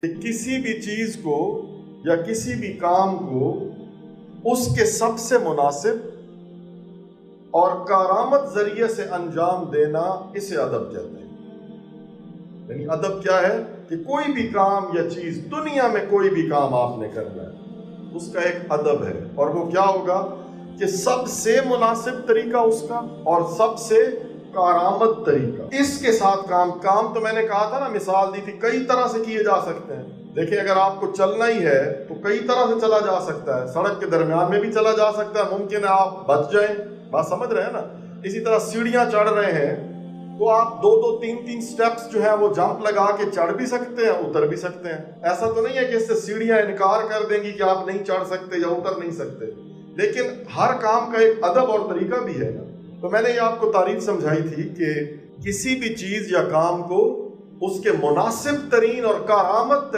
کہ کسی بھی چیز کو یا کسی بھی کام کو اس کے سب سے مناسب اور کارآمد ذریعے سے انجام دینا، اسے ادب کہتے ہیں۔ یعنی ادب کیا ہے کہ کوئی بھی کام یا چیز، دنیا میں کوئی بھی کام آپ نے کرنا ہے، اس کا ایک ادب ہے، اور وہ کیا ہوگا کہ سب سے مناسب طریقہ اس کا اور سب سے کارآمد طریقہ اس کے ساتھ کام تو میں نے کہا تھا نا، مثال دی تھی، کئی طرح سے کیے جا سکتے ہیں۔ دیکھیں، اگر آپ کو چلنا ہی ہے تو کئی طرح سے چلا جا سکتا ہے، سڑک کے درمیان میں بھی چلا جا سکتا ہے، ممکن ہے آپ بچ جائیں، بات سمجھ رہے ہیں نا۔ اسی طرح سیڑھیاں چڑھ رہے ہیں تو آپ دو تین سٹیپس جو ہیں وہ جمپ لگا کے چڑھ بھی سکتے ہیں، اتر بھی سکتے ہیں۔ ایسا تو نہیں ہے کہ اس سے سیڑھیاں انکار کر دیں گی کہ آپ نہیں چڑھ سکتے یا اتر نہیں سکتے، لیکن ہر کام کا ایک ادب اور طریقہ بھی ہے نا۔ تو میں نے یہ آپ کو تعریف سمجھائی تھی کہ کسی بھی چیز یا کام کو اس کے مناسب ترین اور کارآمد